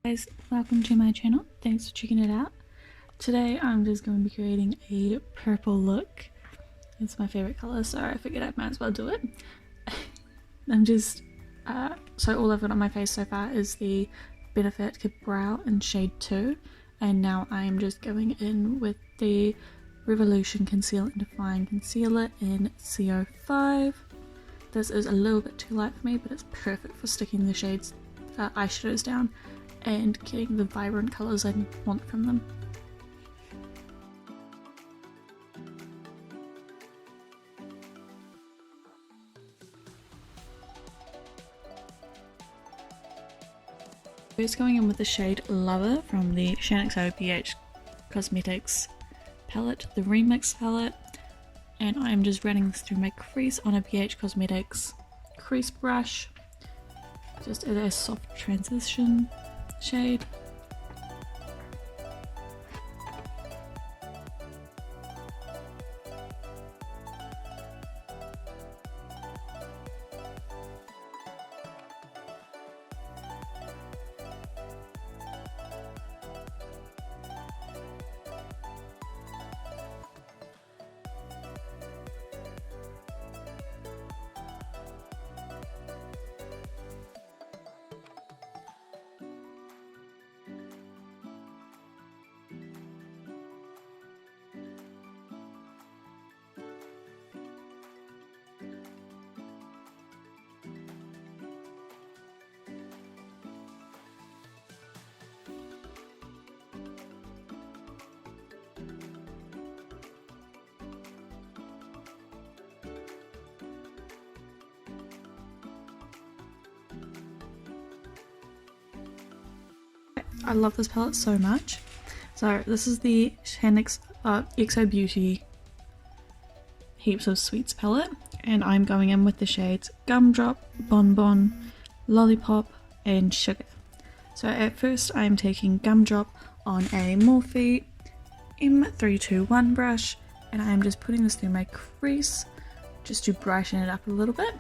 Guys, welcome to my channel. Thanks for checking it out. Today I'm just going to be creating a purple look. It's my favorite colour, so I figured I might as well do it. So all I've got on my face so far is the Benefit Brow in shade 2, and now I am just going in with the Revolution Conceal and Define Concealer in CO5. This is a little bit too light for me, but it's perfect for sticking the shades eyeshadows down and getting the vibrant colours I want from them. First going in with the shade Lover from the Shaaanxo Cosmetics palette, the Remix palette, and I'm just running this through my crease on a Cosmetics crease brush, just at a soft transition shade. I love this palette so much. So this is the Shaaanxo Beauty Heaps of Sweets palette, and I'm going in with the shades Gumdrop, Bonbon, Lollipop and Sugar. So at first I'm taking Gumdrop on a Morphe M321 brush, and I'm just putting this through my crease just to brighten it up a little bit.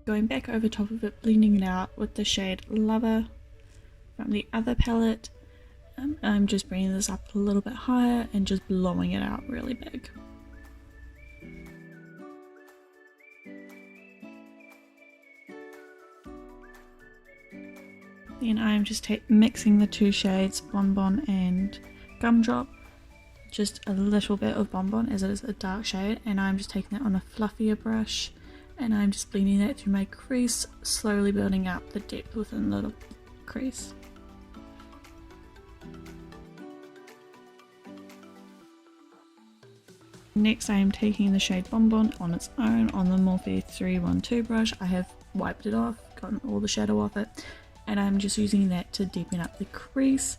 Going back over top of it, blending it out with the shade Lover from the other palette. I'm just bringing this up a little bit higher and just blowing it out really big. Then I'm just mixing the two shades Bonbon and Gumdrop. Just a little bit of Bonbon as it is a dark shade, and I'm just taking that on a fluffier brush. And I'm just blending that through my crease, slowly building up the depth within the crease. Next I am taking the shade Bonbon on its own on the Morphe 312 brush. I have wiped it off, gotten all the shadow off it, and I'm just using that to deepen up the crease,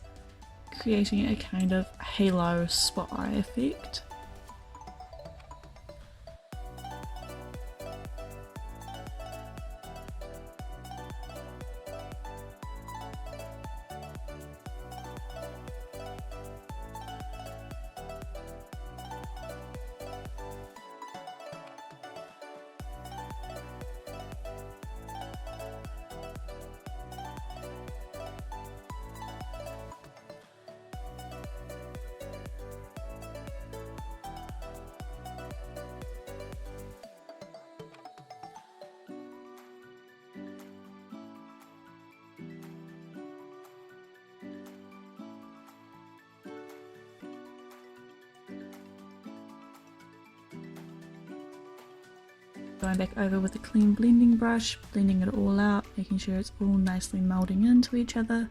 creating a kind of halo spot eye effect. Going back over with a clean blending brush, blending it all out, making sure it's all nicely melding into each other.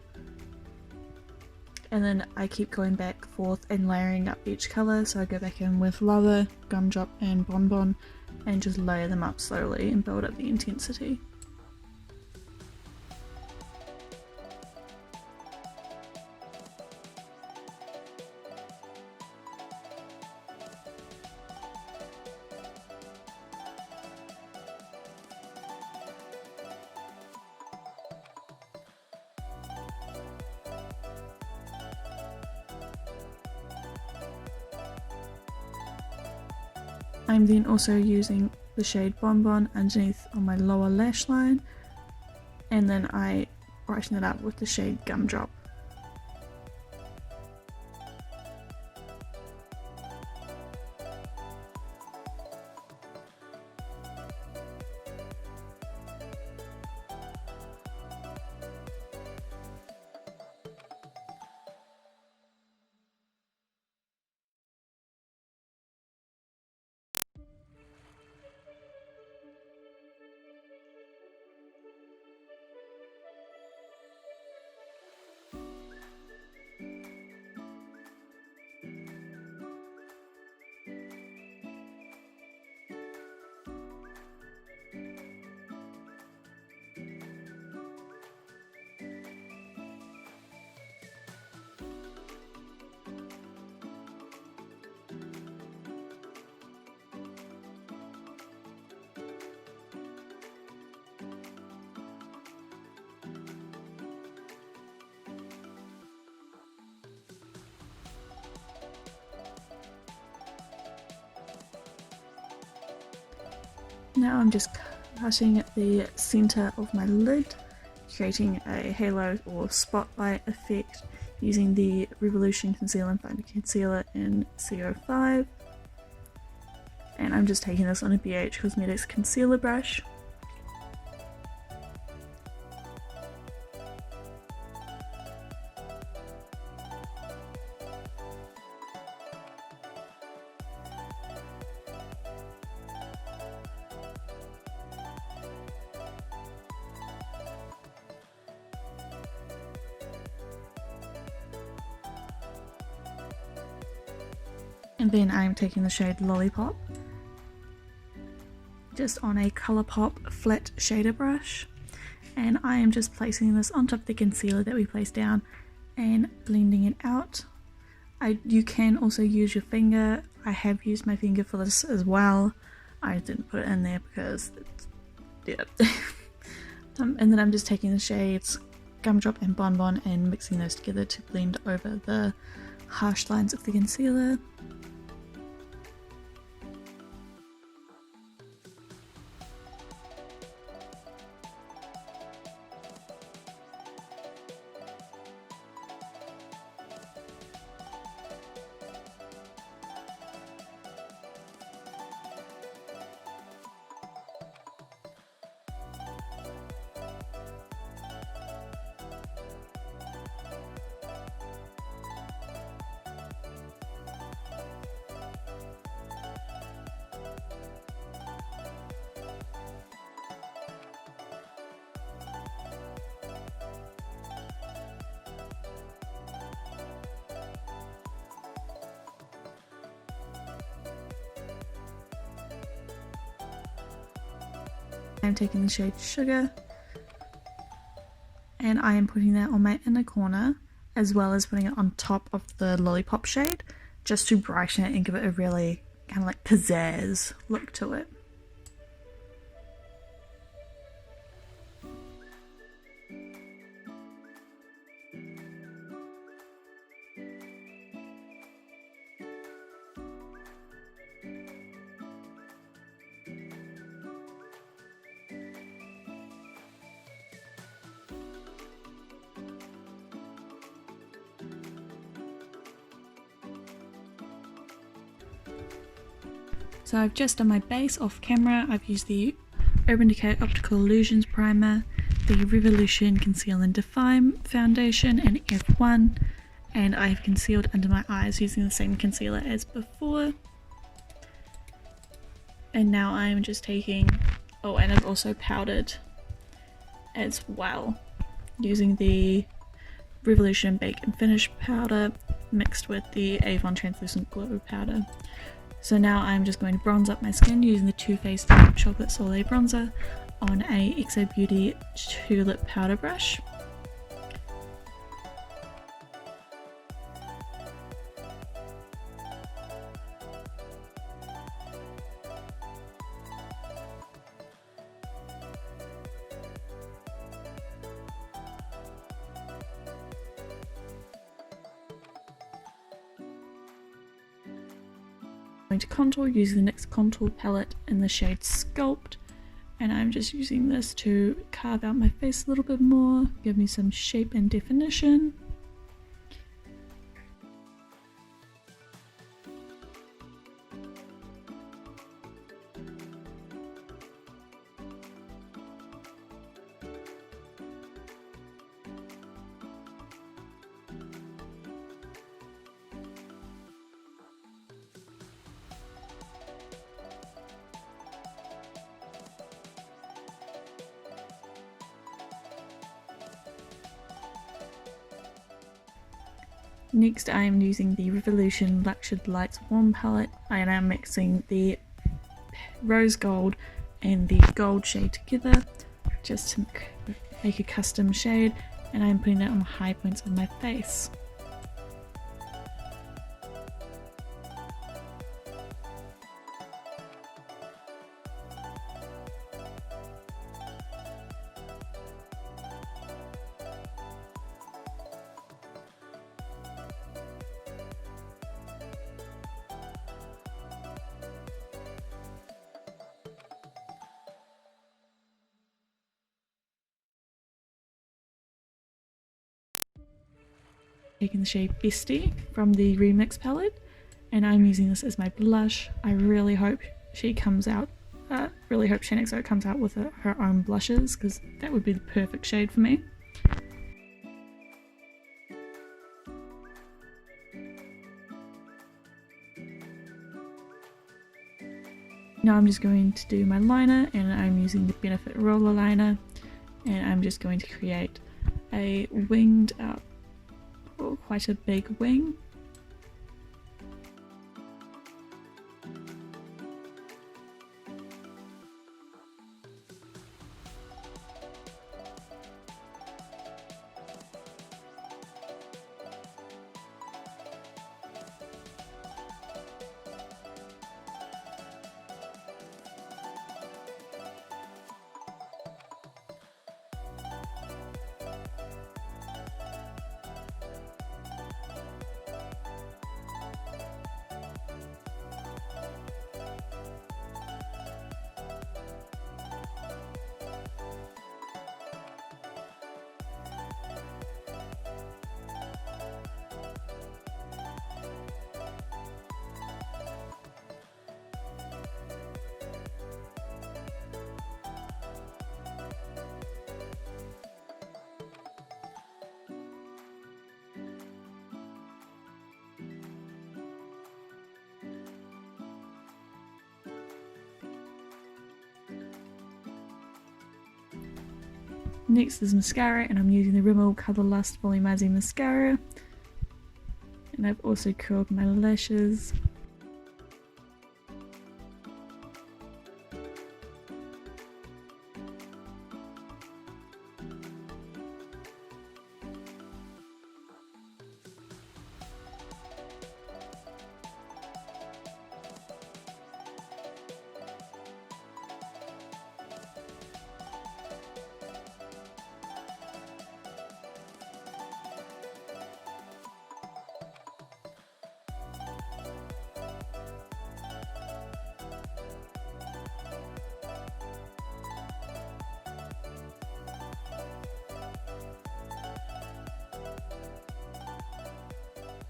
And then I keep going back forth and layering up each colour, so I go back in with Lover, Gumdrop and Bonbon and just layer them up slowly and build up the intensity. I'm then also using the shade Bonbon underneath on my lower lash line, and then I brighten it up with the shade Gumdrop. Now I'm just cutting the center of my lid, creating a halo or spotlight effect using the Revolution Conceal and Finder Concealer in CO5. And I'm just taking this on a bhcosmetics concealer brush. And then I'm taking the shade Lollipop, just on a Colourpop flat shader brush, and I am just placing this on top of the concealer that we placed down and blending it out. You can also use your finger. I have used my finger for this as well. I didn't put it in there because it's, yeah. And then I'm just taking the shades Gumdrop and Bonbon and mixing those together to blend over the harsh lines of the concealer. I'm taking the shade Sugar and I am putting that on my inner corner as well as putting it on top of the Lollipop shade just to brighten it and give it a really kind of like pizzazz look to it. So I've just done my base off camera. I've used the Urban Decay Optical Illusions Primer, the Revolution Conceal and Define Foundation in F1, and I've concealed under my eyes using the same concealer as before. And now I'm just taking, oh, and I've also powdered as well using the Revolution Bake and Finish powder mixed with the Avon Translucent Glow powder. So now I'm just going to bronze up my skin using the Toofaced Chocolate Soleil bronzer on a xobeauty Tulip powder brush. going to contour using the NYX contour palette in the shade Sculpt, and I'm just using this to carve out my face a little bit more, give me some shape and definition. Next I am using the Revolution Luxured Lights Warm palette. I am mixing the rose gold and the gold shade together just to make a custom shade, and I'm putting that on the high points of my face. Taking the shade Bestie from the Remix palette, and I'm using this as my blush. I really hope she comes out, really hope Shaaanxo comes out with her own blushes, because that would be the perfect shade for me. Now I'm just going to do my liner, and I'm using the Benefit Roller Liner, and I'm just going to create a winged up, or quite a big wing. Next is mascara, and I'm using the Rimmel Colour Lust Volumizing Mascara, and I've also curled my lashes.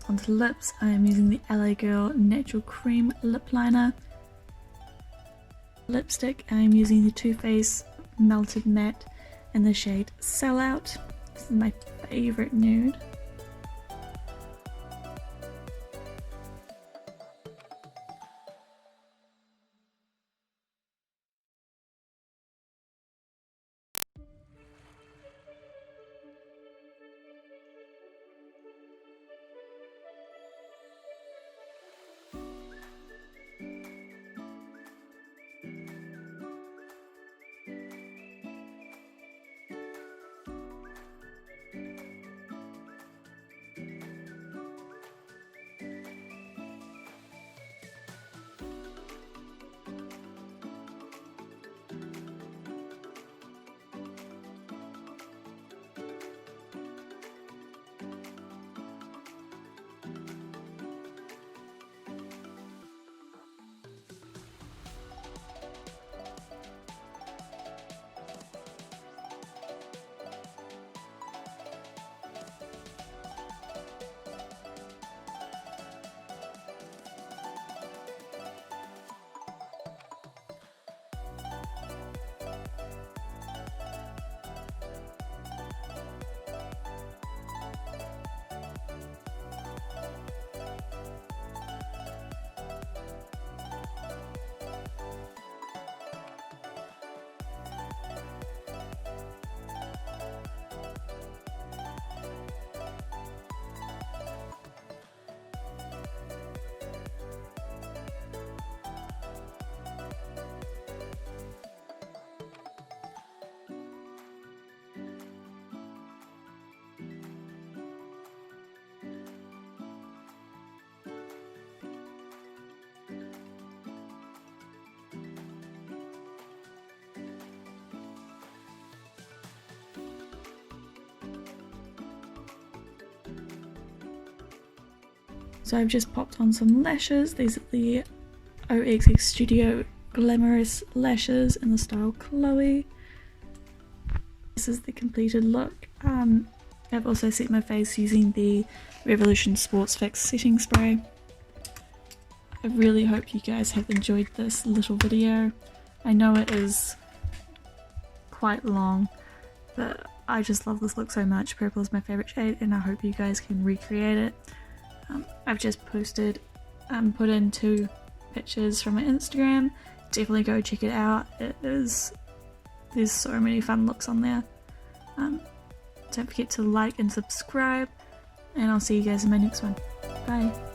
Onto lips, I am using the LA Girl Natural Cream Lip Liner. Lipstick, I am using the Toofaced Melted Matte in the shade Sellout. This is my favourite nude. So I've just popped on some lashes. These are the oxxstudio glamorous lashes in the style Chloe. This is the completed look. I've also set my face using the Revolution Sports Fix setting spray. I really hope you guys have enjoyed this little video. I know it is quite long, but I just love this look so much. Purple is my favourite shade and I hope you guys can recreate it. I've just posted, put in 2 pictures from my Instagram. Definitely go check it out. There's so many fun looks on there. Don't forget to like and subscribe, and I'll see you guys in my next one. Bye.